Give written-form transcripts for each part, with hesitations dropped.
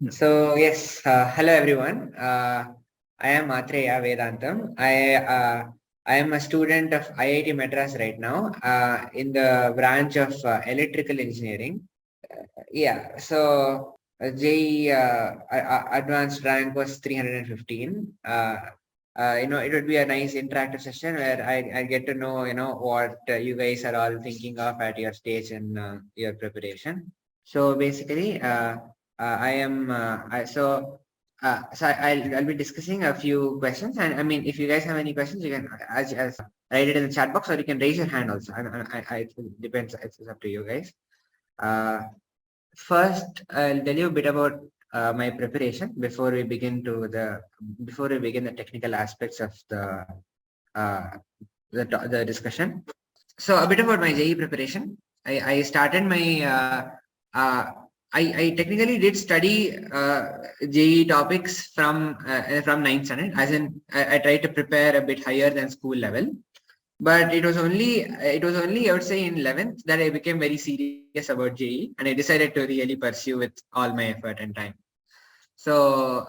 Yeah. So yes, hello everyone. I am Atreya Vedantam. I am a student of IIT Madras right now in the branch of electrical engineering. Yeah, so JEE advanced rank was 315. It would be a nice interactive session where I get to know, what you guys are all thinking of at your stage in your preparation. So basically, I am I'll be discussing a few questions, and I mean, if you guys have any questions, you can as write it in the chat box, or you can raise your hand also. It depends. It's up to you guys. Uh, First, I'll tell you a bit about my preparation before we begin the technical aspects of uh, the discussion. So a bit about my JE preparation. I started my uh, I technically did study JE topics from ninth standard, as in I tried to prepare a bit higher than school level. But it was only I would say in 11th that I became very serious about JE, and I decided to really pursue with all my effort and time. So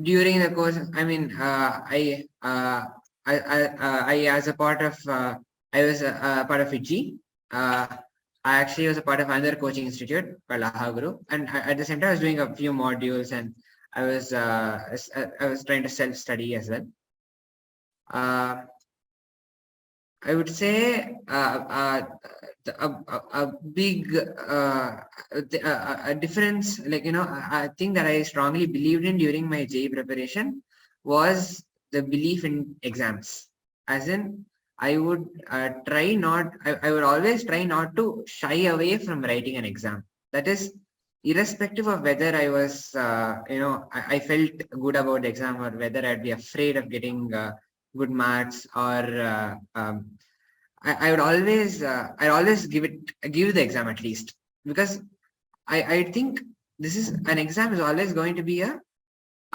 during the course, I mean, I as a part of I was a part of IIT. I actually was a part of another coaching institute called Aha Group, and at the same time I was doing a few modules, and I was trying to self study as well. I would say a big a difference, like a thing that I strongly believed in during my JEE preparation was the belief in exams. As in, I would I would always try not to shy away from writing an exam. That is, irrespective of whether I was, I felt good about the exam, or whether I'd be afraid of getting good marks, or I would always give the exam at least, because I think this is an exam is always going to be a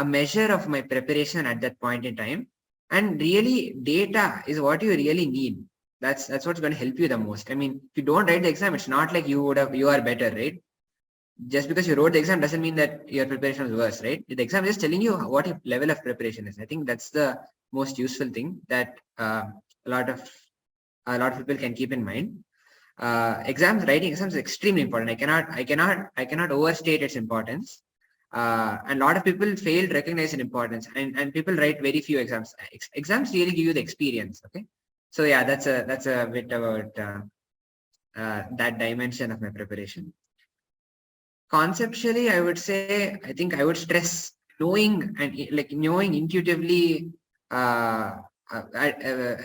measure of my preparation at that point in time, and really data is what you really need. That's what's going to help you the most. I mean, if you don't write the exam, it's not like you are better, right? Just because you wrote the exam doesn't mean that your preparation was worse, right? The exam is just telling you what your level of preparation is. I think that's the most useful thing that a lot of people can keep in mind. Writing exams is extremely important. I cannot overstate its importance. And a lot of people fail to recognize its importance, and people write very few exams. Exams really give you the experience. Okay, so yeah, that's a bit about that dimension of my preparation. Conceptually, I would say, I think I would stress knowing intuitively,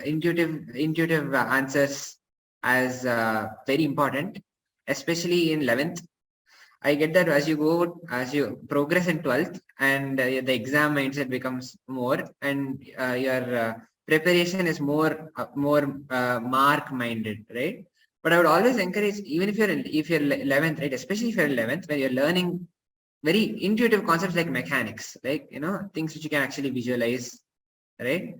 intuitive answers as very important, especially in 11th. I get that as you progress in 12th, and the exam mindset becomes more, and your preparation is more mark minded, right? But I would always encourage, even if you're 11th, right? Especially if you're 11th, when you're learning very intuitive concepts like mechanics, like things which you can actually visualize, right?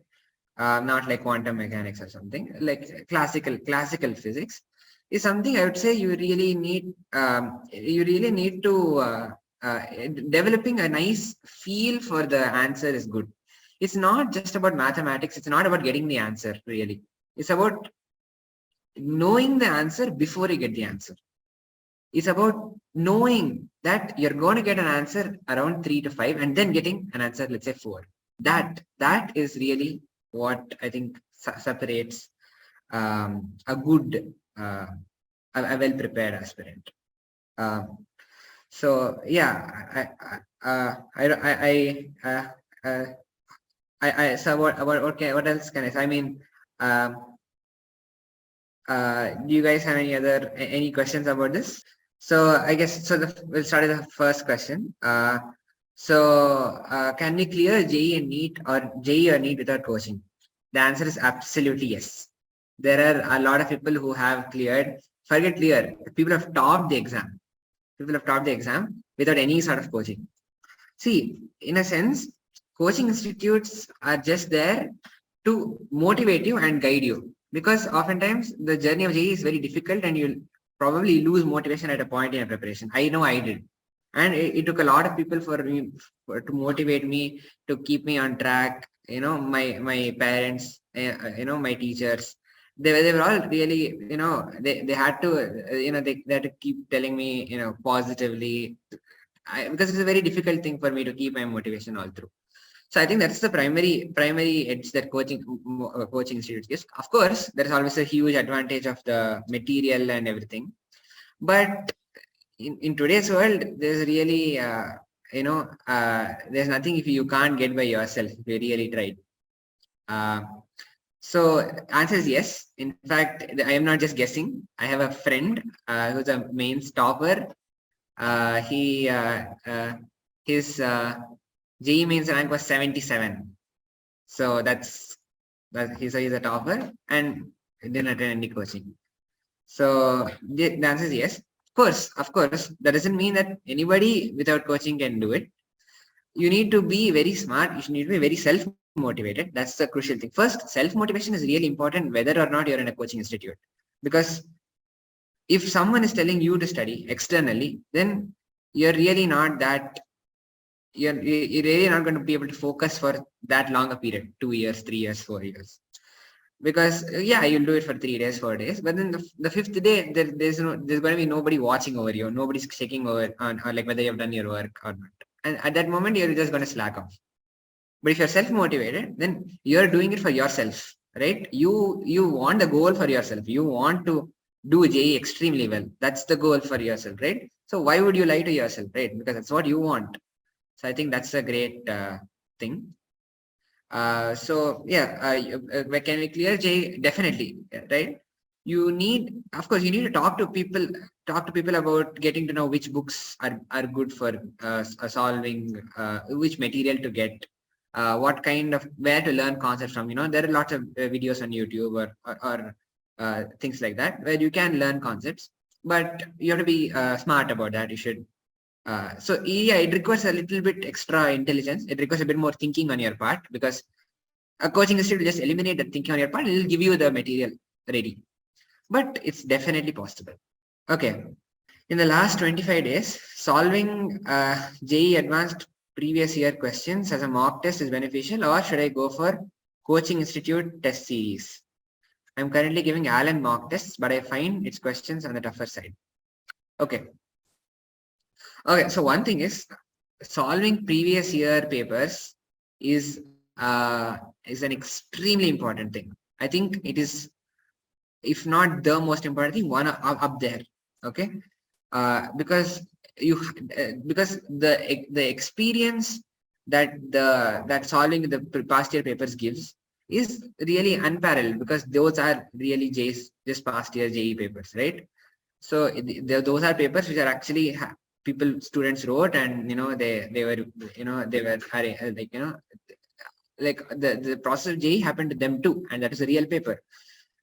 Not like quantum mechanics or something, like classical physics is something I would say you really need. You really need to developing a nice feel for the answer is good. It's not just about mathematics. It's not about getting the answer really. It's about knowing the answer before you get the answer. It's about knowing that you're going to get an answer around 3 to 5, and then getting an answer, let's say 4. That is really what I think separates a good, a well prepared aspirant. So yeah, so what else can I say? I mean, do you guys have any questions about this? So I guess we'll start with the first question. Can we clear JEE and NEET, or JEE or NEET without coaching? The answer is absolutely yes. There are a lot of people who have cleared. Forget clear. People have topped the exam. People have topped the exam without any sort of coaching. See, in a sense, coaching institutes are just there to motivate you and guide you, because oftentimes the journey of JEE is very difficult, and you'll probably lose motivation at a point in your preparation. I know I did. And it took a lot of people to motivate me, to keep me on track. My parents, my teachers, they were all really, they had to, they had to keep telling me, positively, because it's a very difficult thing for me to keep my motivation all through. So I think that's the primary edge that coaching institutes gives. Of course, there is always a huge advantage of the material and everything, but in today's world, there's really there's nothing if you can't get by yourself if you really tried. So answer is yes. In fact, I am not just guessing. I have a friend who's a mains topper. His JEE mains rank was 77. So he's a topper and didn't attend any coaching. So the answer is yes. Of course, that doesn't mean that anybody without coaching can do it. You need to be very smart. You need to be very self-motivated. That's the crucial thing. First, self-motivation is really important whether or not you're in a coaching institute. Because if someone is telling you to study externally, then you're really not you're really not going to be able to focus for that long a period, 2 years, 3 years, 4 years. Because you'll do it for 3 days, 4 days, but then the fifth day there's going to be nobody watching over you, nobody's checking over on like whether you've done your work or not, and at that moment you're just going to slack off. But if you're self-motivated, then you're doing it for yourself, right? You want the goal for yourself. You want to do JEE extremely well. That's the goal for yourself, right? So why would you lie to yourself, right? Because that's what you want. So I think that's a great thing. So can we clear JEE? Definitely, right? You need to talk to people about getting to know which books are good for solving, which material to get, what kind of, where to learn concepts from. There are lots of videos on YouTube or things like that where you can learn concepts, but you have to be smart about that. You should. It requires a little bit extra intelligence. It requires a bit more thinking on your part, because a coaching institute will just eliminate the thinking on your part. It will give you the material ready, but it's definitely possible. Okay. In the last 25 days, solving JEE advanced previous year questions as a mock test is beneficial, or should I go for coaching institute test series? I'm currently giving Allen mock tests, but I find its questions on the tougher side. Okay. So one thing is, solving previous year papers is an extremely important thing. I think it is, if not the most important thing, one up there. Okay, because the experience that solving the past year papers gives is really unparalleled, because those are really just past year JEE papers, right? So those are papers which are actually students wrote, and they were like the process of JEE happened to them too, and that is a real paper.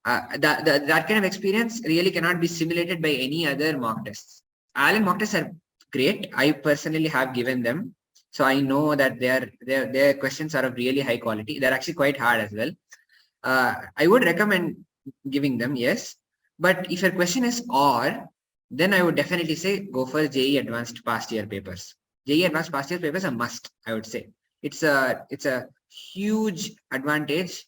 That kind of experience really cannot be simulated by any other mock tests. Allen mock tests are great. I personally have given them, so I know that their questions are of really high quality. They're actually quite hard as well. I would recommend giving them, yes. But if your question is or, then I would definitely say go for JEE advanced past year papers. JEE advanced past year papers are must, I would say. It's a huge advantage.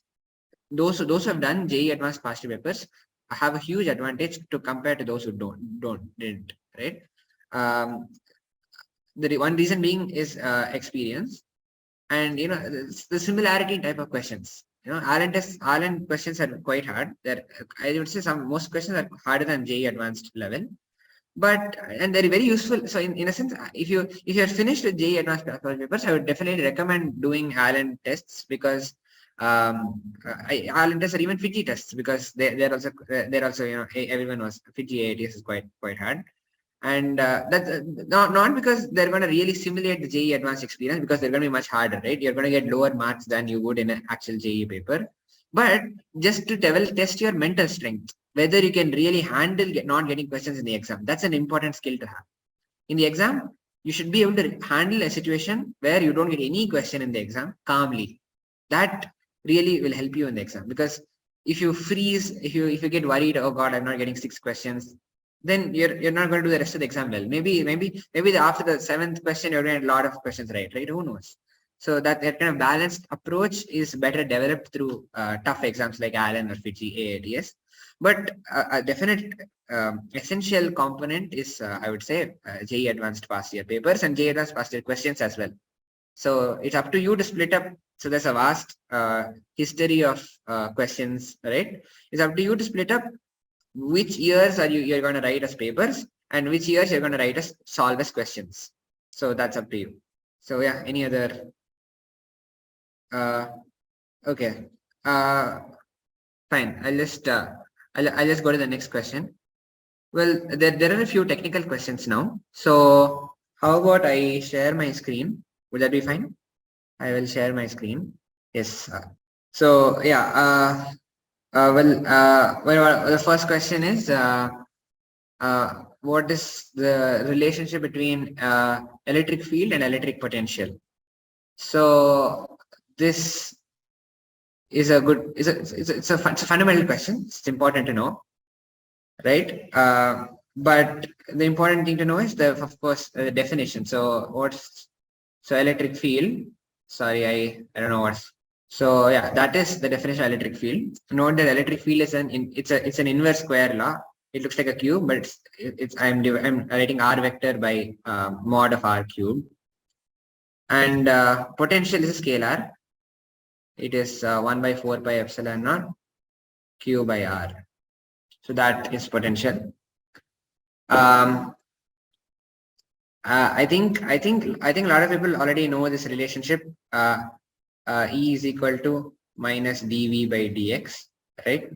Those who have done JEE advanced past year papers have a huge advantage to compare to those who didn't, right? The one reason being is experience, and the similarity type of questions. Allen questions are quite hard. I would say most questions are harder than JEE advanced level, and they're very useful. So in a sense, if you're finished with JEE advanced papers, I would definitely recommend doing Allen tests, because Allen tests are even FITI tests, because they're also everyone knows FITI AITS is quite hard. And that's not because they're going to really simulate the JEE advanced experience, because they're going to be much harder, right? You're going to get lower marks than you would in an actual JEE paper, but just to test your mental strength, whether you can really handle not getting questions in the exam. That's an important skill to have. In the exam, you should be able to handle a situation where you don't get any question in the exam calmly. That really will help you in the exam, because if you freeze, if you get worried, oh God, I'm not getting 6 questions, then you're not going to do the rest of the exam well. Maybe after the 7th question, you're going to get a lot of questions right? Who knows? So that kind of balanced approach is better developed through tough exams like Allen or Fiji AATS. But a definite essential component is, I would say, JEE Advanced past year papers and JEE Advanced past year questions as well. So it's up to you to split up. So there's a vast history of questions, right? It's up to you to split up which years you're going to write as papers and which years you're going to write as solve as questions. So that's up to you. So yeah, any other? Okay. Fine. I'll just go to the next question. Well, there are a few technical questions now. So how about I share my screen? Would that be fine? I will share my screen. Yes. So yeah. Well, the first question is, what is the relationship between electric field and electric potential? So this is a good, it's a fundamental question. It's important to know, right? But the important thing to know is of course, the definition. So electric field? Sorry, I don't know what's. So yeah, that is the definition of electric field. Note that electric field is it's an inverse square law. It looks like a cube, but I'm writing r vector by mod of r cube. And potential is a scalar. It is 1 by 4 pi epsilon naught q by r. So that is potential. I think a lot of people already know this relationship. E is equal to minus dV by dx, right?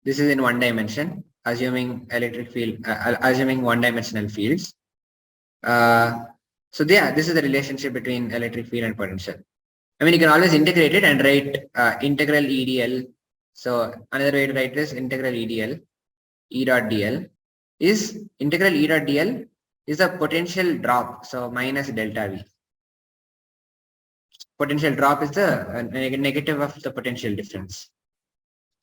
This is in one dimension, assuming electric field, assuming one-dimensional fields. So yeah, this is the relationship between electric field and potential. I mean, you can always integrate it and write integral EDL. So another way to write this integral EDL, E dot dl is integral E dot dl is a potential drop. So minus delta V. Potential drop is the negative of the potential difference.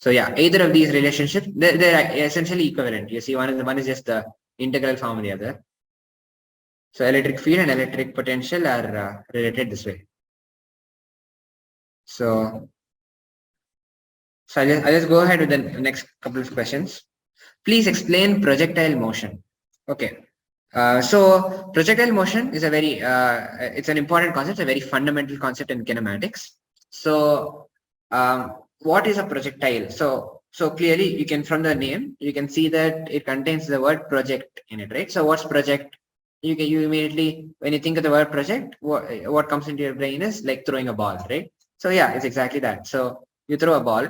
So yeah, either of these relationships, they're essentially equivalent. You see, one is just the integral form of the other. So electric field and electric potential are related this way. So I'll just go ahead with the next couple of questions. Please explain projectile motion. Okay. So projectile motion is a very, it's an important concept, a very fundamental concept in kinematics. So what is a projectile? So clearly you can, from the name, you can see that it contains the word project in it, right? So what's project? You immediately, when you think of the word project, what comes into your brain is like throwing a ball, right? So yeah, it's exactly that. So you throw a ball.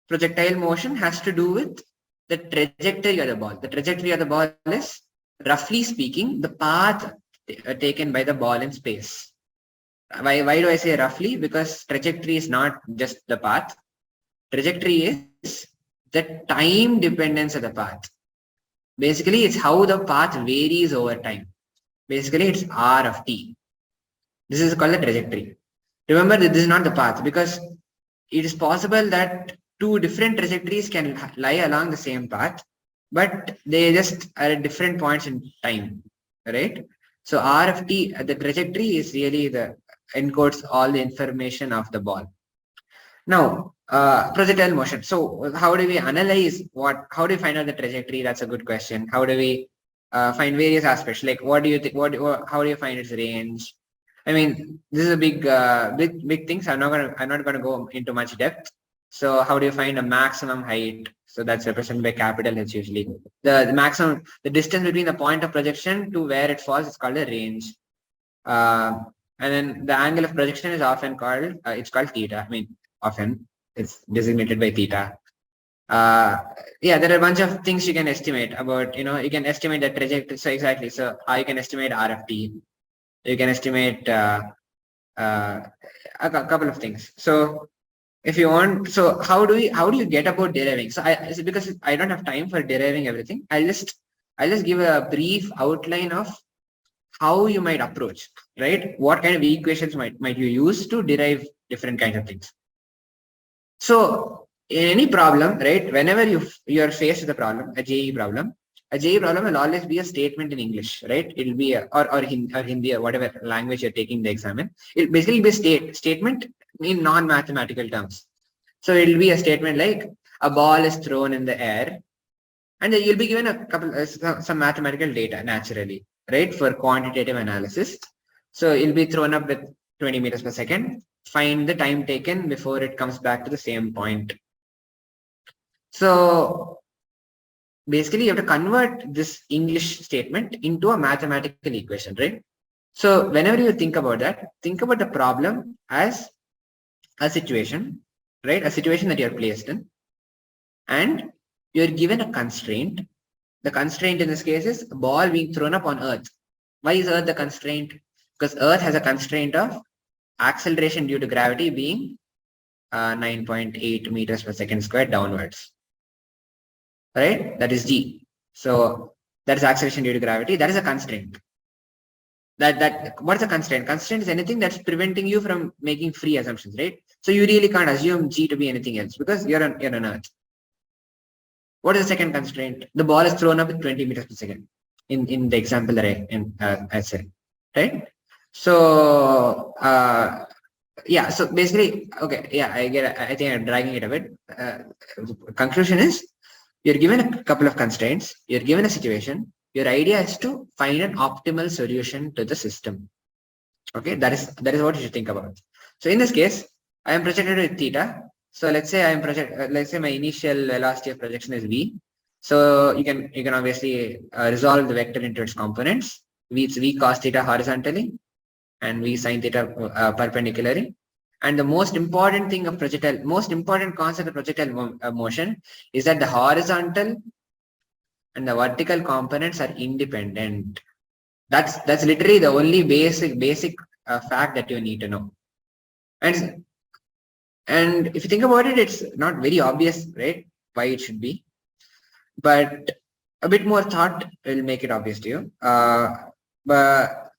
Projectile motion has to do with the trajectory of the ball. The trajectory of the ball is, roughly speaking, the path taken by the ball in space. Why do I say roughly? Because trajectory is not just the path. Trajectory is the time dependence of the path. Basically, it's how the path varies over time. Basically, it's r of t. This is called the trajectory. Remember that this is not the path, because it is possible that two different trajectories can lie along the same path, but they just are at different points in time, right? So r of t, the trajectory is really encodes all the information of the ball. Now, projectile motion. So how do we analyze how do we find out the trajectory? That's a good question. How do we find various aspects? Like, what do you think, how do you find its range? I mean, this is a big thing. So I'm not gonna go into much depth. So how do you find a maximum height? So that's represented by capital H usually. The maximum, the distance between the point of projection to where it falls is called a range. And then the angle of projection is often called, it's called theta. I mean, often it's designated by theta. Yeah, there are a bunch of things you can estimate about, you can estimate the trajectory. So exactly. So you can estimate R of t. You can estimate a couple of things. So if you want, so how do you get about deriving? So because I don't have time for deriving everything, I'll just give a brief outline of how you might approach, right? What kind of equations might you use to derive different kinds of things. So in any problem, right? Whenever you're faced with a problem, a JEE problem, A JEE problem will always be a statement in English, right? It'll be or Hindi or whatever language you're taking the exam in. It'll basically be a statement in non-mathematical terms. So it'll be a statement like a ball is thrown in the air, and then you'll be given a couple some mathematical data naturally, right, for quantitative analysis. So it'll be thrown up with 20 meters per second. Find the time taken before it comes back to the same point. So basically, you have to convert this English statement into a mathematical equation, right? So whenever you think about that, think about the problem as a situation, right? A situation that you're placed in, and you're given a constraint. The constraint in this case is a ball being thrown up on Earth. Why is Earth the constraint? Because Earth has a constraint of acceleration due to gravity being 9.8 meters per second squared downwards, right? That is G. So that is acceleration due to gravity. That is a constraint. What's a constraint? Constraint is anything that's preventing you from making free assumptions, right? So you really can't assume G to be anything else because you're on Earth. What is the second constraint? The ball is thrown up with 20 meters per second in the example that I said, right? So yeah, so basically, okay, yeah, I get it. I think I'm dragging it a bit. Conclusion is, you're given a couple of constraints, you're given a situation, your idea is to find an optimal solution to the system. Okay, that is what you should think about. So in this case, I am projected with theta. So let's say let's say my initial velocity of projection is v. So you can obviously resolve the vector into its components. It's v cos theta horizontally and v sin theta perpendicularly. And the most important concept of projectile motion is that the horizontal and the vertical components are independent. That's literally the only basic fact that you need to know. And if you think about it, it's not very obvious, right, why it should be. But a bit more thought will make it obvious to you. But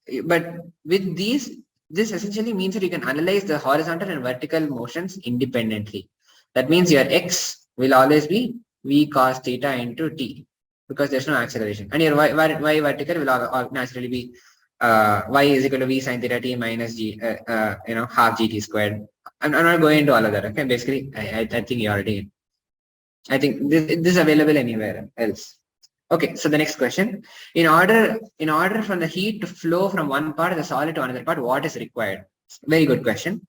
with this essentially means that you can analyze the horizontal and vertical motions independently. That means your x will always be v cos theta into t because there's no acceleration, and your y vertical will naturally be y is equal to v sin theta t minus g half gt squared. I'm not going into all of that. Okay, basically, I think you already. I think this is available anywhere else. Okay, so the next question: in order from the heat to flow from one part of the solid to another part, what is required? Very good question.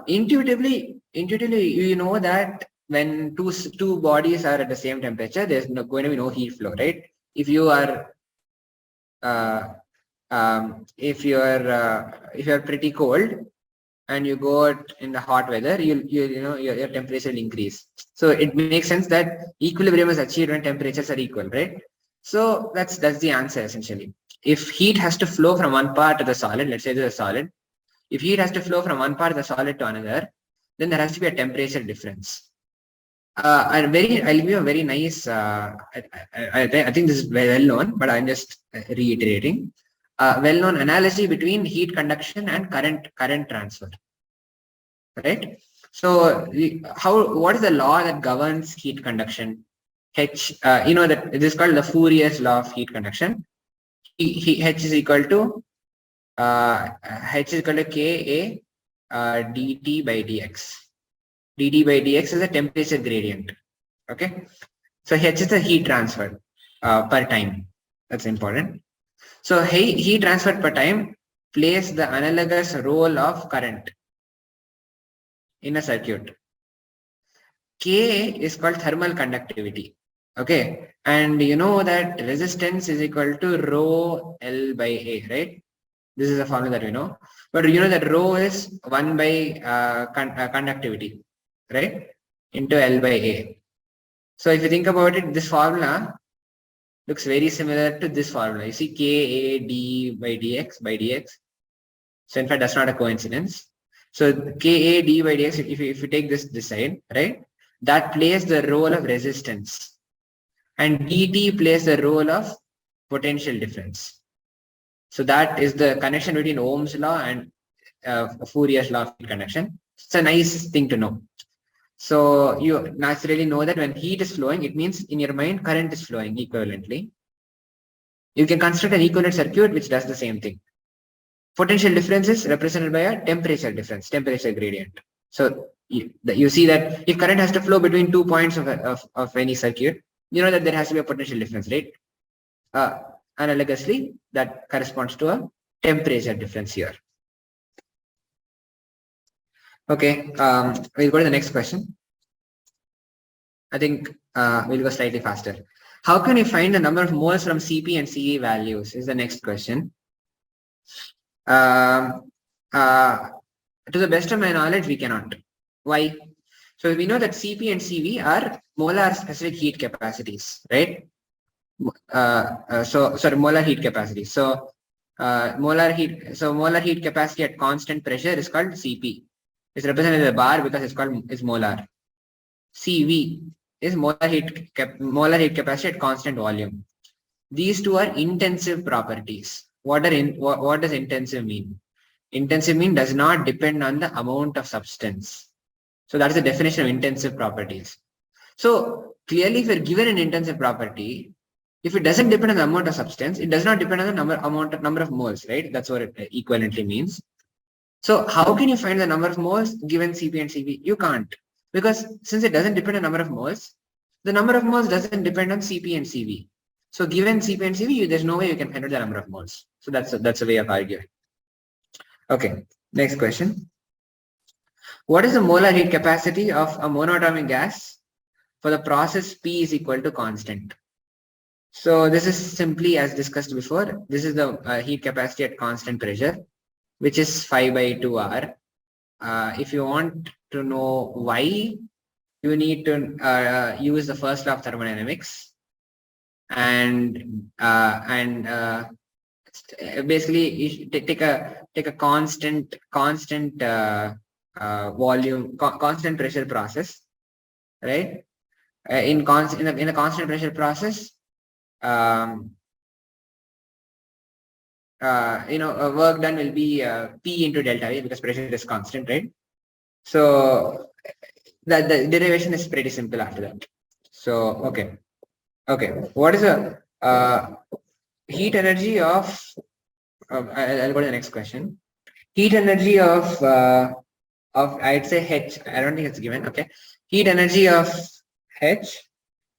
Intuitively, you know that when two bodies are at the same temperature, there's going to be no heat flow, right? If you are pretty cold and you go out in the hot weather, your temperature will increase. So it makes sense that equilibrium is achieved when temperatures are equal, right? So that's the answer essentially. If heat has to flow from one part of the solid, let's say this is a solid, if heat has to flow from one part of the solid to another, then there has to be a temperature difference. I'll give you a very nice. I think this is well known, but I'm just reiterating. Well-known analogy between heat conduction and current transfer, right? So what is the law that governs heat conduction? That this is called the Fourier's law of heat conduction. H is equal to Ka dt by dx. dt by dx is a temperature gradient. Okay, so H is the heat transfer per time. That's important. So heat transfer per time plays the analogous role of current in a circuit. K is called thermal conductivity. Okay, and you know that resistance is equal to rho L by A, right? This is a formula that we know. But you know that rho is 1 by conductivity, right? Into L by A. So if you think about it, this formula looks very similar to this formula. You see Ka d by dx. So in fact, that's not a coincidence. So Ka d by dx, if you take this side, right, that plays the role of resistance, and dt plays the role of potential difference. So that is the connection between Ohm's law and Fourier's law of heat conduction. It's a nice thing to know. So you naturally know that when heat is flowing, it means in your mind current is flowing equivalently. You can construct an equivalent circuit which does the same thing. Potential difference is represented by a temperature difference, temperature gradient. So you see that if current has to flow between 2 points of any circuit, you know that there has to be a potential difference, right? Analogously, that corresponds to a temperature difference here. Okay, we'll go to the next question. I think we'll go slightly faster. How can we find the number of moles from Cp and Ce values is the next question. To the best of my knowledge, we cannot. Why? So we know that Cp and Cv are molar specific heat capacities, right? Sorry, molar heat capacity. So molar heat capacity at constant pressure is called Cp. It's represented by a bar because it's molar. Cv is molar heat capacity at constant volume. These two are intensive properties. What does intensive mean? Intensive mean does not depend on the amount of substance. So that's the definition of intensive properties. So clearly, if you're given an intensive property, if it doesn't depend on the amount of substance, it does not depend on the number of moles, right? That's what it equivalently means. So how can you find the number of moles given Cp and Cv? You can't, because since it doesn't depend on number of moles, the number of moles doesn't depend on Cp and Cv. So given Cp and Cv, there's no way you can find out the number of moles. So that's a way of arguing. Okay, next question. What is the molar heat capacity of a monatomic gas for the process P is equal to constant? So this is simply as discussed before. This is the heat capacity at constant pressure, which is 5/2R. If you want to know why, you need to use the first law of thermodynamics and basically you take a constant volume, constant pressure process, right? In a constant pressure process, work done will be P into delta V because pressure is constant, right? So the derivation is pretty simple after that. So okay, what is the heat energy of I'll go to the next question. Heat energy of I'd say H. I don't think it's given. Okay, heat energy of H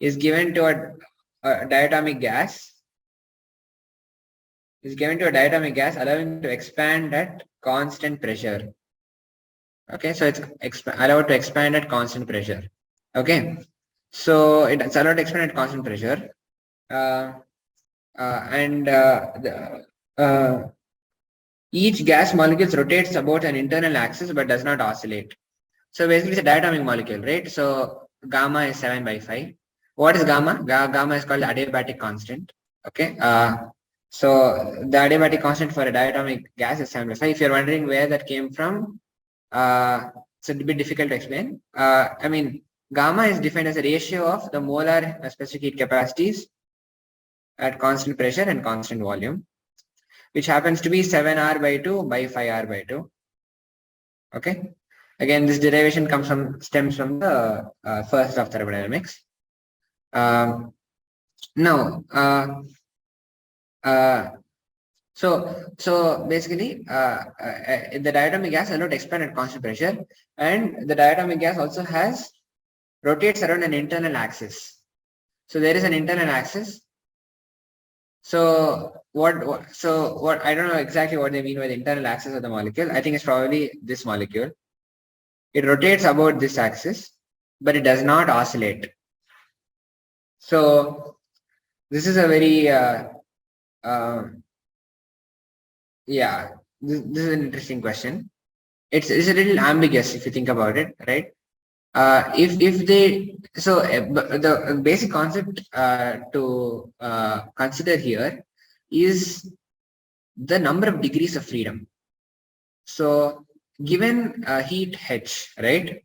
is given to a diatomic gas. Is given to a diatomic gas, allowing to expand at constant pressure. Okay, so it's allowed to expand at constant pressure. Okay, so it's allowed to expand at constant pressure, each gas molecule rotates about an internal axis but does not oscillate. So basically, it's a diatomic molecule, right? So gamma is 7/5. What is gamma? Gamma is called the adiabatic constant. Okay. So the adiabatic constant for a diatomic gas is 7/5. If you're wondering where that came from, it's a bit difficult to explain. I mean, gamma is defined as a ratio of the molar specific heat capacities at constant pressure and constant volume, which happens to be 7R/2 by 5R/2. Okay. Again, this derivation stems from the first law of thermodynamics. So basically, the diatomic gas allowed to expand at constant pressure, and the diatomic gas also rotates around an internal axis. So there is an internal axis. So what I don't know exactly what they mean by the internal axis of the molecule. I think it's probably this molecule. It rotates about this axis, but it does not oscillate. So this is a very this is an interesting question. It's a little ambiguous if you think about it, right? The basic concept to consider here is the number of degrees of freedom. So given heat H, right?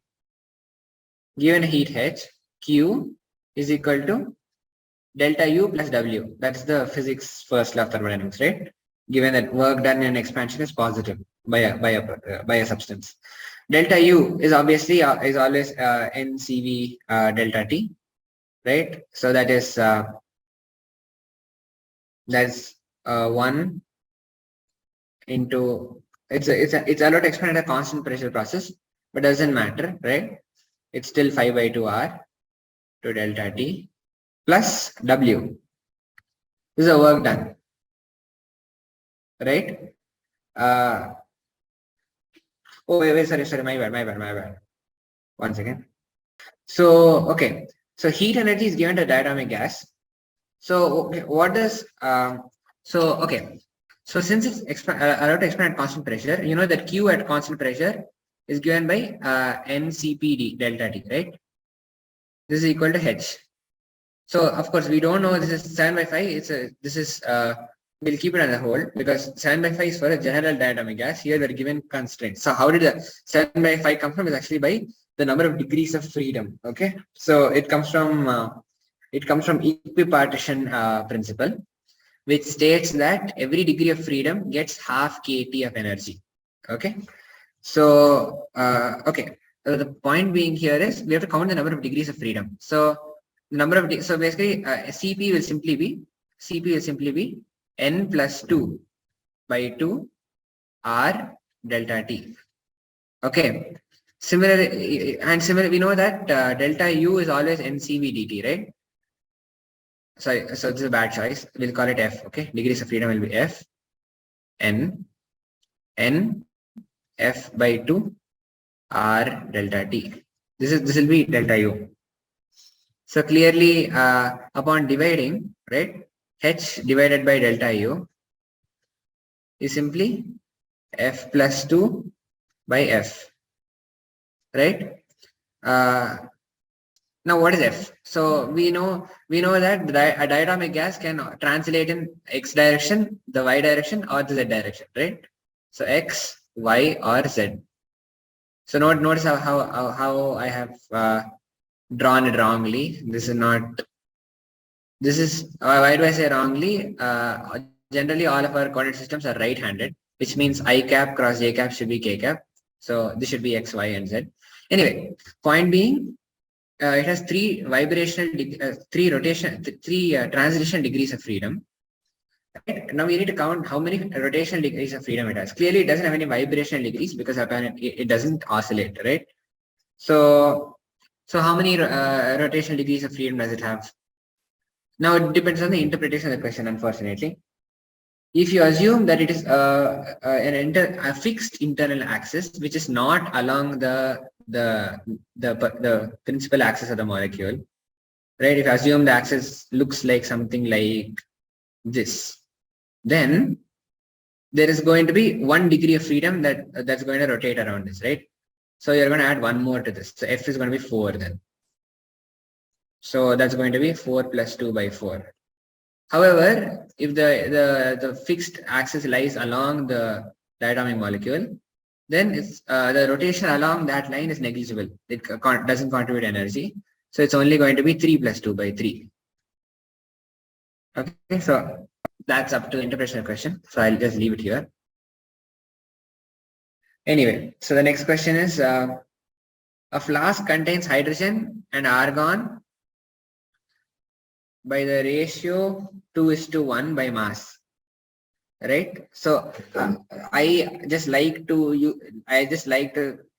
Given heat H, Q is equal to delta U plus W. That's the physics first law of thermodynamics, right? Given that work done in expansion is positive by a substance. Delta U is obviously is always NCV delta T, right? So that is that's 1 into it's allowed to expand at a constant pressure process, but doesn't matter, right? It's still 5 by 2 R to delta T plus W. This is the work done, right? Uh, oh wait, sorry, my bad. 1 second. So okay, so heat energy is given to diatomic gas. So okay, what does so okay, so since it's allowed to expand at constant pressure, you know that Q at constant pressure is given by NCPD delta T, right? This is equal to H. So of course we don't know this is 7 by 5. This is we'll keep it on the whole because 7 by 5 is for a general diatomic gas. Here we're given constraints. So how did the 7 by 5 come from? Is actually by the number of degrees of freedom. Okay, so it comes from equipartition principle, which states that every degree of freedom gets half kT of energy. Okay, so okay. The point being here is we have to count the number of degrees of freedom. So number of so basically CP will simply be n plus 2 by 2 R delta T. Okay. Similarly, we know that delta U is always NCV dt, right? Sorry, so this is a bad choice. We'll call it F. Okay, degrees of freedom will be F n F by 2 R delta T. This will be delta U. So clearly, upon dividing, right, H divided by delta U is simply F plus 2 by F, right? Now what is F? So we know that a diatomic gas can translate in X direction, the Y direction, or the Z direction, right? So X, Y, or Z. So notice how I have drawn it wrongly. This is not. This is why do I say wrongly? Generally, all of our coordinate systems are right-handed, which means I cap cross J cap should be K cap. So this should be X, Y, and Z. Anyway, point being, it has three transition degrees of freedom. Right? Now we need to count how many rotational degrees of freedom it has. Clearly, it doesn't have any vibrational degrees because apparently it doesn't oscillate, right? So how many rotational degrees of freedom does it have? Now it depends on the interpretation of the question, unfortunately. If you assume that it is a fixed internal axis, which is not along the principal axis of the molecule, right? If you assume the axis looks like something like this, then there is going to be 1 degree of freedom that's going to rotate around this, right? So you're going to add 1 more to this. So F is going to be 4 then. So that's going to be 4 plus 2 by 4. However, if the fixed axis lies along the diatomic molecule, then it's the rotation along that line is negligible. It doesn't contribute energy. So it's only going to be 3 plus 2 by 3. Okay, so that's up to the interpretation of the question. So I'll just leave it here. Anyway, so the next question is, a flask contains hydrogen and argon by the ratio 2:1 by mass, right? So I just like to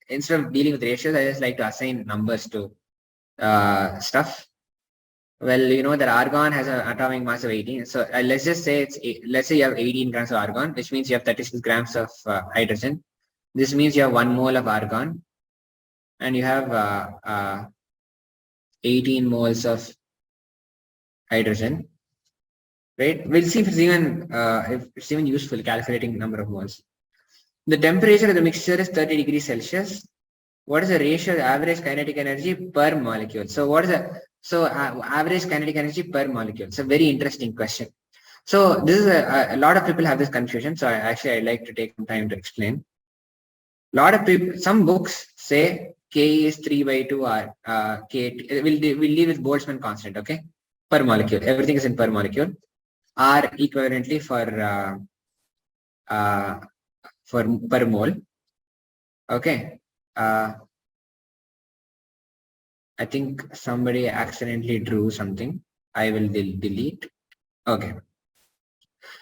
instead of dealing with ratios, I just like to assign numbers to stuff. Well, you know that argon has an atomic mass of 18. So let's just say let's say you have 18 grams of argon, which means you have 36 grams of hydrogen. This means you have 1 mole of argon, and you have 18 moles of hydrogen. Right? We'll see if it's even useful calculating number of moles. The temperature of the mixture is 30 degrees Celsius. What is the ratio of average kinetic energy per molecule? So what is average kinetic energy per molecule? It's a very interesting question. So this is a lot of people have this confusion. So I'd like to take some time to explain. A lot of people, some books say K is 3 by 2 R. K we'll leave with Boltzmann constant. Okay, per molecule. Everything is in per molecule. R equivalently for per mole. Okay. I think somebody accidentally drew something. I will delete. Okay.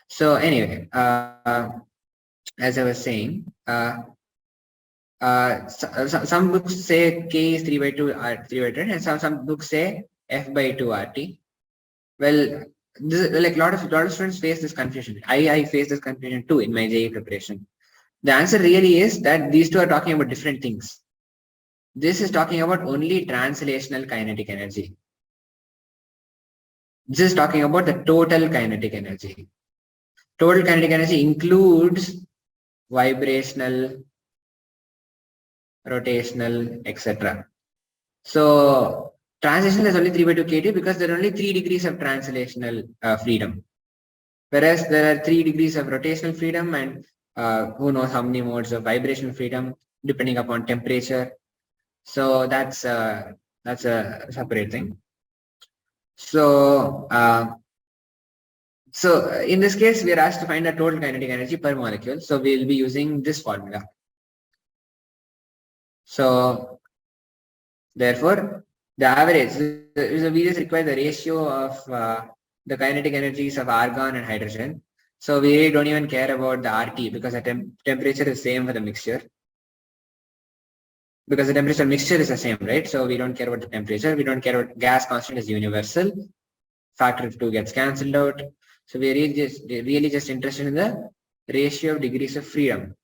So anyway, as I was saying, some books say K is 3 by 2 R 3 by 2, and some books say F by 2 RT. Well, like lot of students face this confusion. I face this confusion too in my JEE preparation. The answer really is that these two are talking about different things. This is talking about only translational kinetic energy. This is talking about the total kinetic energy. Total kinetic energy includes vibrational, rotational, etc. So translational is only 3 by 2 kT because there are only 3 degrees of translational freedom. Whereas there are 3 degrees of rotational freedom and who knows how many modes of vibrational freedom depending upon temperature. So that's a separate thing. So in this case, we are asked to find the total kinetic energy per molecule. So we will be using this formula. So therefore, the average, we just require the ratio of the kinetic energies of argon and hydrogen. So we really don't even care about the RT because the temperature is same for the mixture. Because the temperature mixture is the same, right? So we don't care about the temperature. We don't care about gas constant is universal. Factor of 2 gets cancelled out. So we are really just interested in the ratio of degrees of freedom.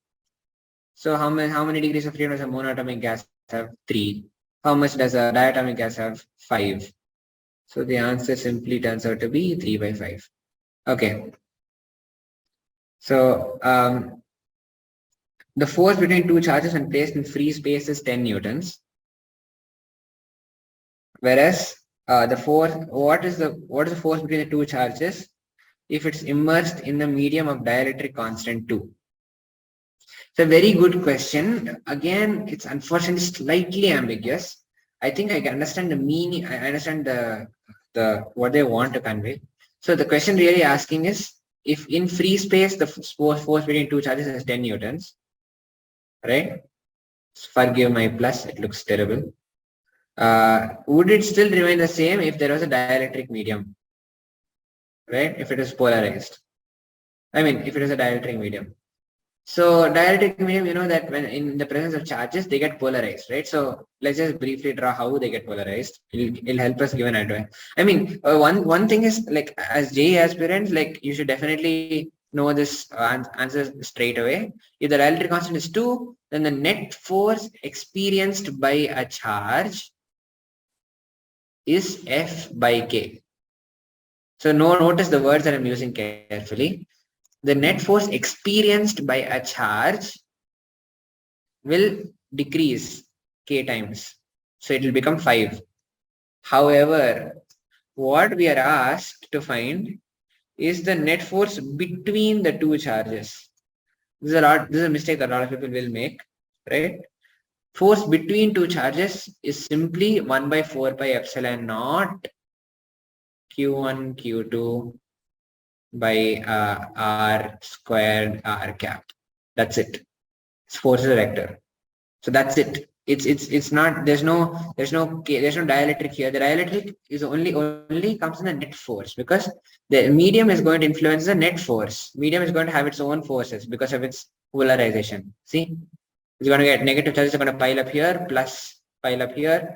So how many degrees of freedom does a monatomic gas have? 3. How much does a diatomic gas have? 5. So the answer simply turns out to be 3 by 5. Okay. So the force between two charges when placed in free space is 10 newtons. Whereas the force, what is the force between the two charges if it's immersed in the medium of dielectric constant 2? It's a very good question. Again, it's unfortunately slightly ambiguous. I think I can understand the meaning. I understand the what they want to convey. So the question really asking is, if in free space the force between two charges is 10 newtons, right? Forgive my plus, it looks terrible. Would it still remain the same if there was a dielectric medium, right? If it is polarized. I mean, if it is a dielectric medium. So dielectric medium, you know that when in the presence of charges, they get polarized, right? So let's just briefly draw how they get polarized. It'll help us give an idea. I mean, one thing is like as JEE aspirants, like you should definitely know this answer straight away. If the dielectric constant is 2, then the net force experienced by a charge is F by K. So notice the words that I'm using carefully. The net force experienced by a charge will decrease K times. So it will become 5. However, what we are asked to find is the net force between the two charges. This is a mistake a lot of people will make, right? Force between two charges is simply 1 by 4 pi epsilon naught Q1, Q2 by R squared R cap. That's it. Force is a vector. So that's it. It's not, there's no dielectric here. The dielectric is only comes in the net force because the medium is going to influence the net force. Medium is going to have its own forces because of its polarization. See, it's going to get negative charges are going to pile up here, plus pile up here,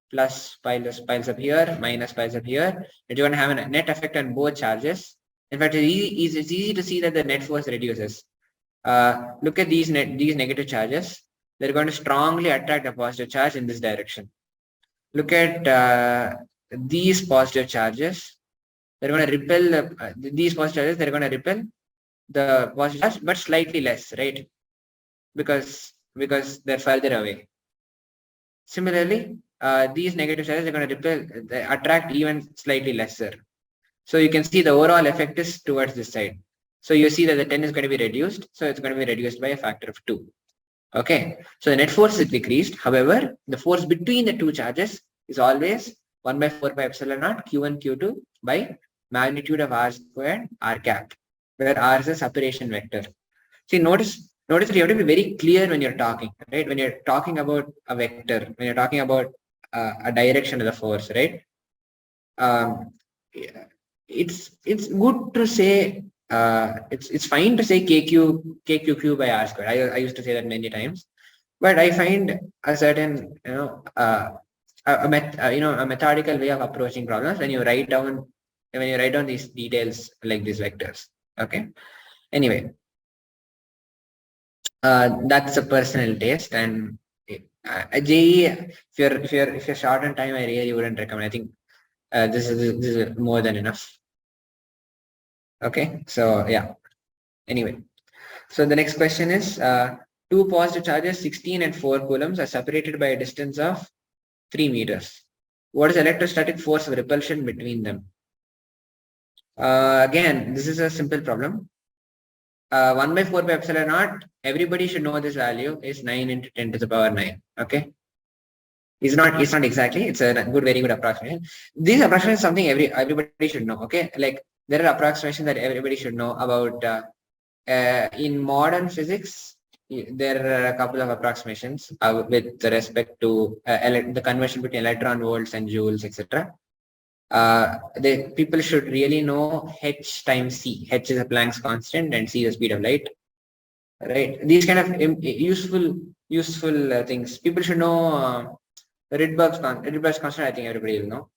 plus piles up here, minus piles up here. It's going to have a net effect on both charges. In fact, it's easy to see that the net force reduces. Look at these negative charges. They're going to strongly attract a positive charge in this direction. Look at these positive charges. They're going to repel these positive charges. They're going to repel the positive charge, but slightly less, right? Because they're further away. Similarly, these negative charges are going to repel, they attract even slightly lesser. So you can see the overall effect is towards this side. So you see that the 10 is going to be reduced. So it's going to be reduced by a factor of 2. Okay. So the net force is decreased. However, the force between the two charges is always 1 by 4 pi epsilon naught Q1, Q2 by magnitude of R squared R cap, where R is a separation vector. See, notice Notice that you have to be very clear when you're talking, right? When you're talking about a vector, when you're talking about a direction of the force, right? Um, yeah, it's good to say it's fine to say kq by r squared. I used to say that many times, but I find a certain a methodical way of approaching problems when you write down these details like these vectors. Okay. Anyway, that's a personal taste, and JEE, if you're short on time, I really wouldn't recommend. I think this is more than enough. Okay, so yeah. Anyway, so the next question is two positive charges, 16 and 4 coulombs, are separated by a distance of 3 meters. What is the electrostatic force of repulsion between them? Again, this is a simple problem. 1 by 4 by epsilon naught, everybody should know this value is 9 into 10 to the power 9. Okay. It's not exactly, it's a very good approximation. This approximation is something everybody should know. Okay. Like there are approximations that everybody should know about in modern physics. There are a couple of approximations with respect to the conversion between electron volts and joules, etc. The people should really know h times c. H is a Planck's constant and c is the speed of light. Right? These kind of useful things. People should know Rydberg's constant. I think everybody will know.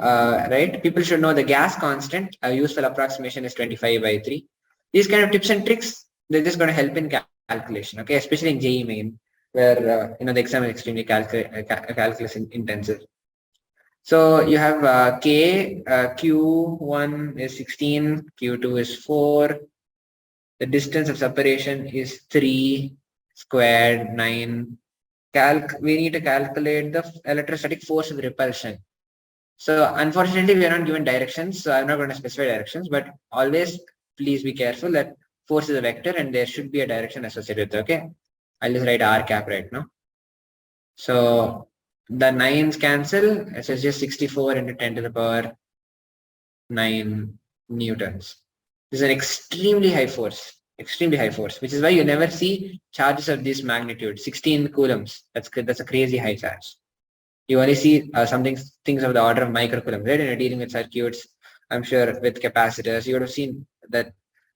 Right? People should know the gas constant. A useful approximation is 25 by 3. These kind of tips and tricks, they're just going to help in calculation. Okay, especially in JEE main, where the exam is extremely calculus intensive. So you have K, Q1 is 16, Q2 is 4. The distance of separation is 3 squared 9. We need to calculate the electrostatic force of repulsion. So unfortunately, we are not given directions, so I'm not going to specify directions, but always please be careful that force is a vector and there should be a direction associated with it. Okay, I'll just write r cap right now. So the 9s cancel, so it's just 64 into 10 to the power 9 newtons. This is an extremely high force, which is why you never see charges of this magnitude, 16 coulombs. That's a crazy high charge. You only see things of the order of microcoulombs, right? And you're dealing with circuits, I'm sure with capacitors. You would have seen that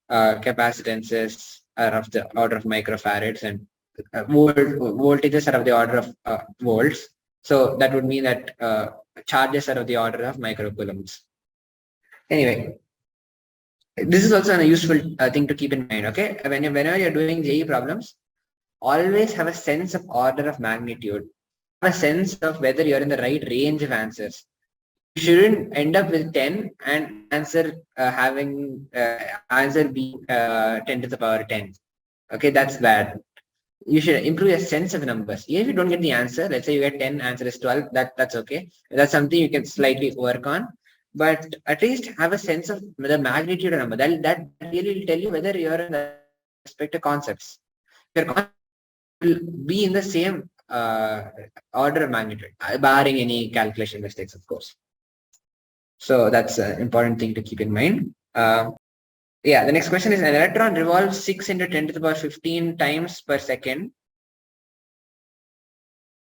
capacitances are of the order of microfarads and voltages are of the order of volts. So that would mean that charges are of the order of microcoulombs. Anyway, this is also a useful thing to keep in mind. Okay, whenever you're doing JEE problems, always have a sense of order of magnitude, have a sense of whether you're in the right range of answers. You shouldn't end up with 10 and answer being 10 to the power 10. Okay, that's bad. You should improve your sense of numbers. Even if you don't get the answer, let's say you get 10, answer is 12, that's okay. That's something you can slightly work on. But at least have a sense of the magnitude of number. That really will tell you whether you're in the respective concepts. Your concept will be in the same order of magnitude, barring any calculation mistakes, of course. So that's an important thing to keep in mind. Yeah, the next question is: an electron revolves 6 into 10 to the power 15 times per second.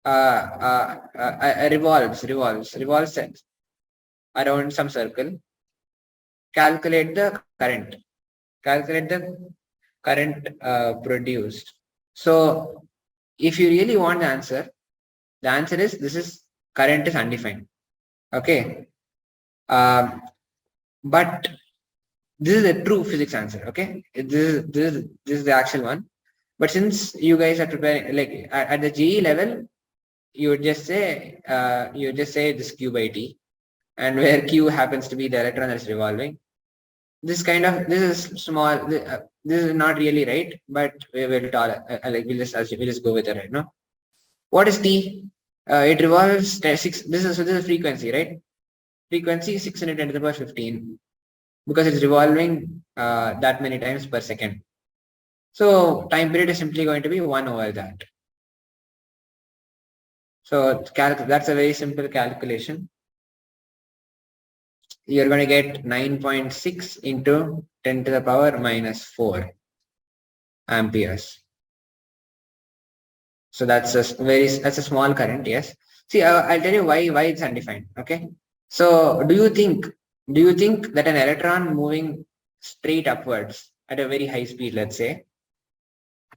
Revolves around some circle. Calculate the current. Produced. So if you really want the answer is this current is undefined. Okay. But this is a true physics answer. Okay. This is the actual one. But since you guys are preparing, like at the JEE level, you would just say this Q by T, and where Q happens to be the electron that is revolving. This is small. This is not really right, but we'll just go with it right now. What is T? It revolves 6. This is a frequency, right? Frequency is 6 into 10 to the power 15 because it's revolving that many times per second. So time period is simply going to be 1 over that. So that's a very simple calculation. You're going to get 9.6 into 10 to the power minus 4. amperes. So that's a small current. Yes. See, I'll tell you why it's undefined. Okay. So do you think that an electron moving straight upwards at a very high speed, let's say,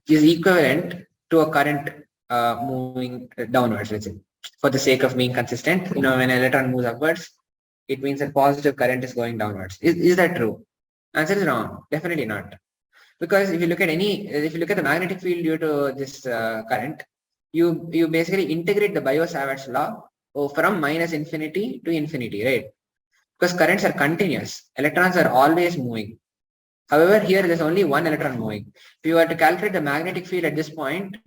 is equivalent to a current moving downwards, let's say, for the sake of being consistent? When an electron moves upwards, it means that positive current is going downwards. Is that true? Answer is wrong. Definitely not. Because if you look at the magnetic field due to this current, you basically integrate the Biot-Savart law from minus infinity to infinity, right? Because currents are continuous. Electrons are always moving. However, here there's only one electron moving. If you were to calculate the magnetic field at this point,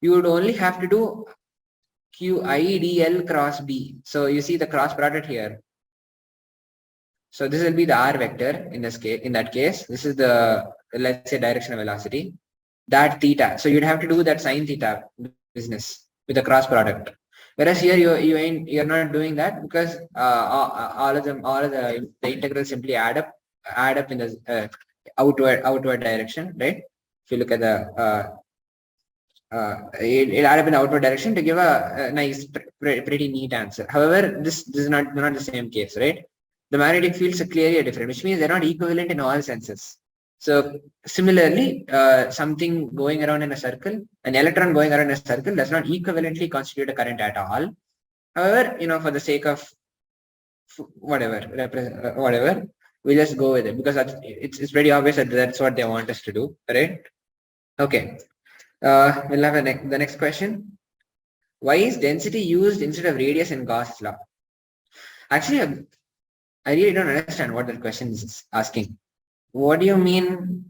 you would only have to do QIDL cross B. So you see the cross product here. So this will be the R vector in this case. In that case, this is the, let's say, direction of velocity. That theta. So you'd have to do that sine theta business with the cross product. Whereas here you're not doing that, because all of the integrals simply add up in the outward direction, right? If you look at the it'll add up in the outward direction to give a nice, pretty neat answer. However, this is not the same case, right? The magnetic fields are clearly different, which means they're not equivalent in all senses. So similarly, something going around in a circle, an electron going around in a circle, does not equivalently constitute a current at all. However, for the sake of whatever, we just go with it, because it's pretty obvious that that's what they want us to do, right? Okay. We'll have the next question. Why is density used instead of radius in Gauss' law? Actually, I really don't understand what that question is asking. What do you mean?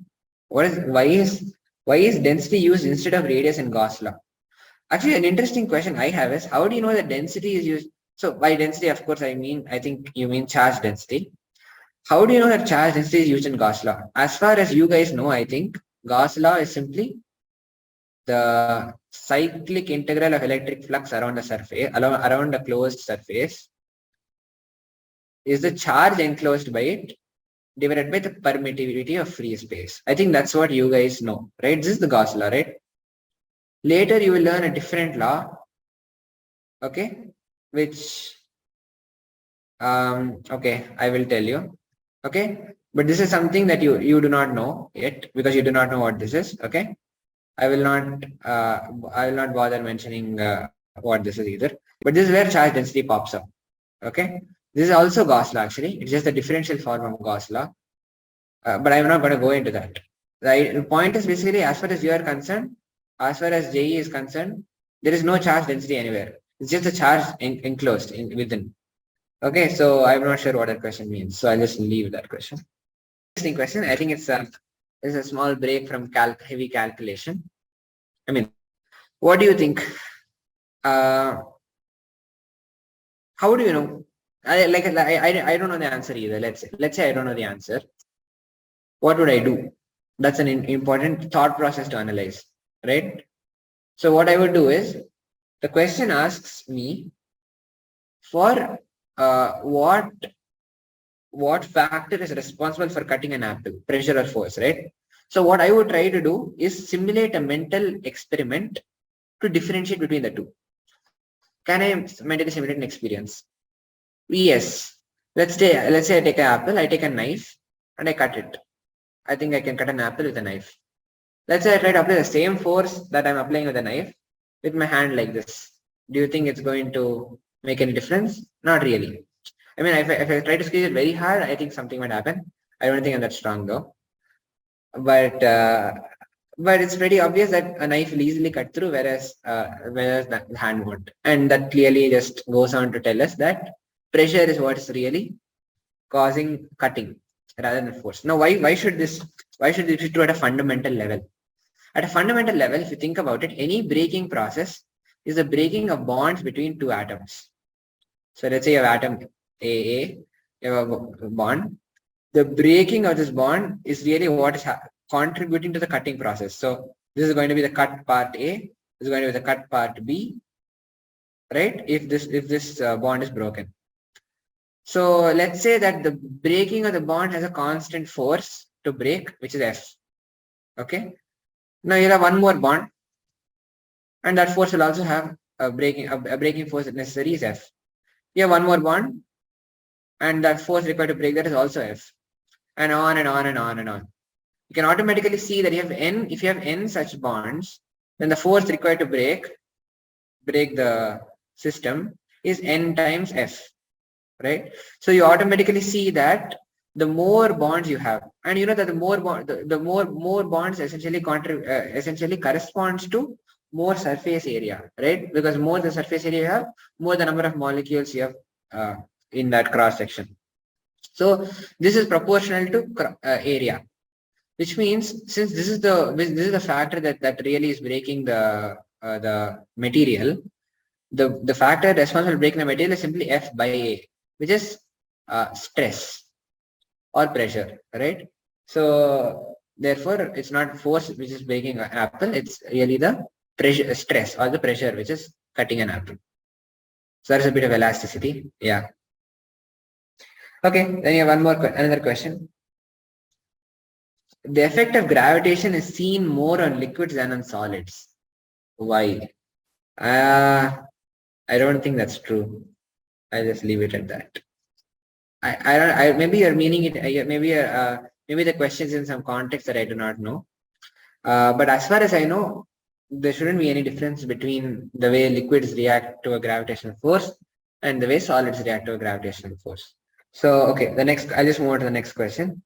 Why is density used instead of radius in Gauss' law? Actually, an interesting question I have is, how do you know that density is used? So by density, of course, I think you mean charge density. How do you know that charge density is used in Gauss' law? As far as you guys know, I think Gauss' law is simply the cyclic integral of electric flux around the surface, around a closed surface, is the charge enclosed by it divided by the permittivity of free space. I think that's what you guys know, right? This is the Gauss law, right? Later you will learn a different law, okay, which okay, I will tell you, okay, but this is something that you do not know yet, because you do not know what this is, okay. I will not bother mentioning what this is either, but this is where charge density pops up, okay. This is also Gauss law, actually. It's just a differential form of Gauss law, but I'm not going to go into that. The point is basically, as far as you are concerned, as far as JE is concerned, there is no charge density anywhere. It's just a charge enclosed within. Okay, so I'm not sure what that question means, so I'll just leave that question. Interesting question. I think it's a small break from heavy calculation. I mean, what do you think? How do you know? I don't know the answer either. Let's say I don't know the answer. What would I do? That's an important thought process to analyze, right? So what I would do is, the question asks me for what factor is responsible for cutting an apple, pressure or force, right? So what I would try to do is simulate a mental experiment to differentiate between the two. Can I mentally simulate an experience? Yes. Let's say I take an apple, I take a knife and I cut it. I think I can cut an apple with a knife. Let's say I try to apply the same force that I'm applying with a knife with my hand like this. Do you think it's going to make any difference? Not really. I mean, if I try to squeeze it very hard, I think something might happen. I don't think I'm that strong though. But it's pretty obvious that a knife will easily cut through, whereas the hand won't. And that clearly just goes on to tell us that pressure is what is really causing cutting rather than force. Now, why should this be true at a fundamental level? At a fundamental level, if you think about it, any breaking process is the breaking of bonds between two atoms. So let's say you have atom AA, you have a bond. The breaking of this bond is really what is contributing to the cutting process. So this is going to be the cut part A, this is going to be the cut part B, right? If this bond is broken. So let's say that the breaking of the bond has a constant force to break, which is F. Okay. Now you'll have one more bond, and that force will also have a breaking force necessary is F. You have one more bond, and that force required to break that is also F, and on and on and on and on. You can automatically see that you have n. If you have n such bonds, then the force required to break the system is n times F, right? So you automatically see that the more bonds you have, and you know that the more bonds essentially corresponds to more surface area, right? Because more the surface area you have, more the number of molecules you have uh, in that cross section. So this is proportional to area, which means since this is the factor that really is breaking the material, the factor responsible for breaking the material is simply F by A, which is stress or pressure, right? So therefore, it's not force which is breaking an apple; it's really the pressure, stress, or the pressure which is cutting an apple. So there's a bit of elasticity, yeah. Okay, then you have another question. The effect of gravitation is seen more on liquids than on solids. Why? I don't think that's true. I'll just leave it at that. I don't. Maybe you're meaning it. Maybe the question is in some context that I do not know. But as far as I know, there shouldn't be any difference between the way liquids react to a gravitational force and the way solids react to a gravitational force. So, okay, I'll just move on to the next question.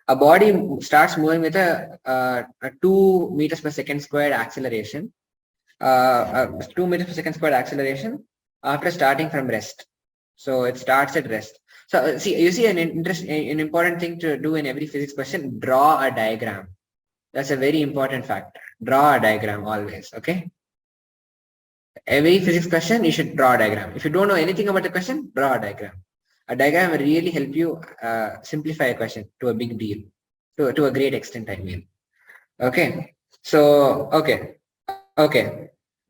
A body starts moving with a 2 meters per second squared acceleration, 2 meters per second squared acceleration after starting from rest. So it starts at rest. So you see an important thing to do in every physics question: draw a diagram. That's a very important factor. Draw a diagram always. Okay. Every physics question, you should draw a diagram. If you don't know anything about the question, draw a diagram. A diagram will really help you simplify a question to a big deal, to a great extent, I mean. Okay. So, okay.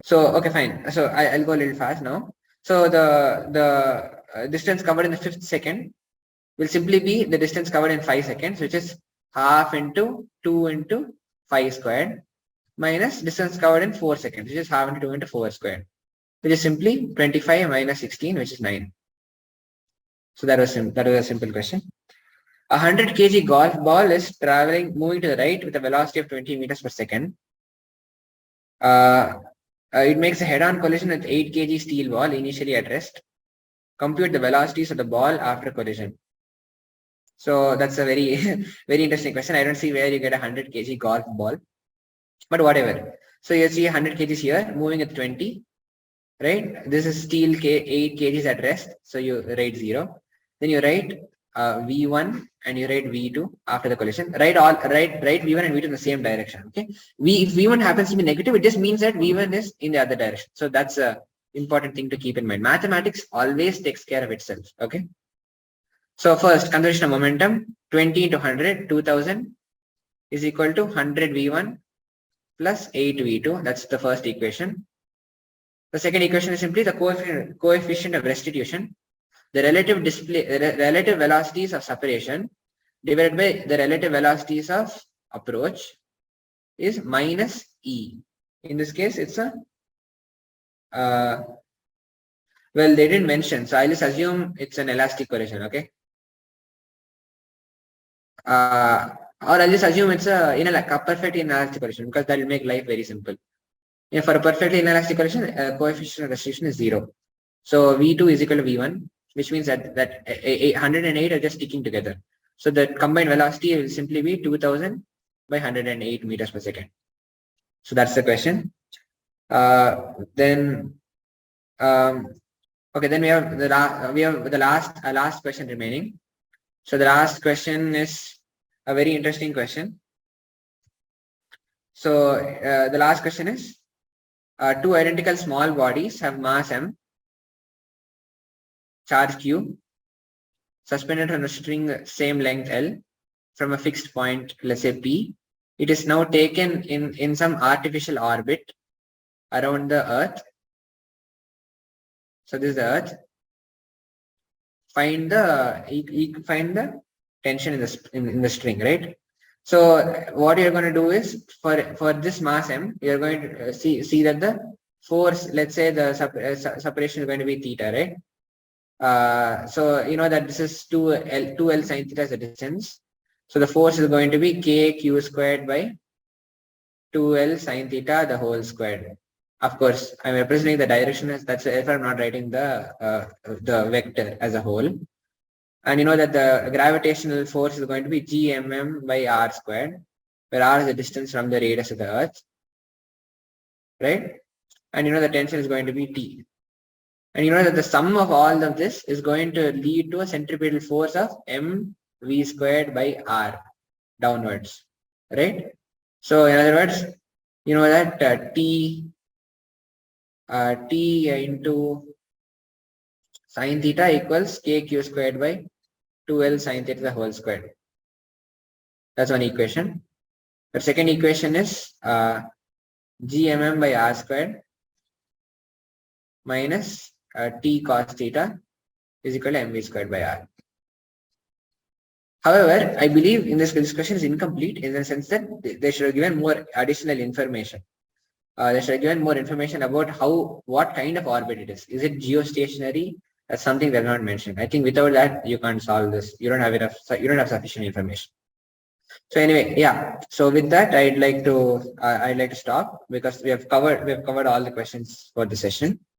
So, okay, fine. So I'll go a little fast now. So the distance covered in the 5th second will simply be the distance covered in 5 seconds, which is half into 2 into 5 squared minus distance covered in 4 seconds, which is half into 2 into 4 squared, which is simply 25 minus 16, which is 9. So that was a simple question. A 100 kg golf ball is moving to the right with a velocity of 20 meters per second. It makes a head-on collision with 8 kg steel ball initially at rest. Compute the velocities of the ball after collision. So that's a very, very interesting question. I don't see where you get a 100 kg golf ball, but whatever. So you see 100 kgs here moving at 20, right? This is steel 8 kgs at rest. So you write 0. Then you write V1 and you write V2 after the collision. Write V1 and V2 in the same direction. Okay. If V1 happens to be negative, it just means that V1 is in the other direction. So that's a important thing to keep in mind. Mathematics always takes care of itself. Okay. So first, conservation of momentum, 20 into 100, 2000 is equal to 100 V1 plus 8 V2. That's the first equation. The second equation is simply the coefficient of restitution, the relative velocities of separation divided by the relative velocities of approach is minus E. In this case, it's a, well, they didn't mention, so I'll just assume it's an elastic collision, okay? Or I'll just assume it's a perfectly inelastic collision because that will make life very simple. For a perfectly inelastic collision, coefficient of restriction is 0. So V2 is equal to V1, which means that 108 are just sticking together. So the combined velocity will simply be 2000 by 108 meters per second. So that's the question. Then we have the last question remaining. So the last question is a very interesting question. So the last question is, two identical small bodies have mass m, charge q, suspended on a string same length L from a fixed point, let's say P. It is now taken in some artificial orbit around the Earth. So this is the Earth. Find the tension in the string, right? So what you're going to do is for this mass m, you're going to see that the force, let's say the separation is going to be theta, right? So you know that this is 2L sine theta is the distance. So the force is going to be kq squared by 2L sine theta the whole squared. Of course, I'm representing the direction as that's if I'm not writing the vector as a whole. And you know that the gravitational force is going to be gmm by r squared, where r is the distance from the radius of the earth, right? And you know the tension is going to be T. And you know that the sum of all of this is going to lead to a centripetal force of mv squared by r downwards, right? So in other words, you know that T into sine theta equals kq squared by 2L sine theta the whole squared. That's one equation. The second equation is gmm by r squared minus t cos theta is equal to mv squared by r. However, I believe in this discussion is incomplete in the sense that they should have given more additional information. They should have given more information about what kind of orbit it is. Is it geostationary? That's something they're not mentioned. I think without that you can't solve this. You don't have enough. You don't have sufficient information. So anyway, yeah. So with that, I'd like to stop because we have covered all the questions for the session.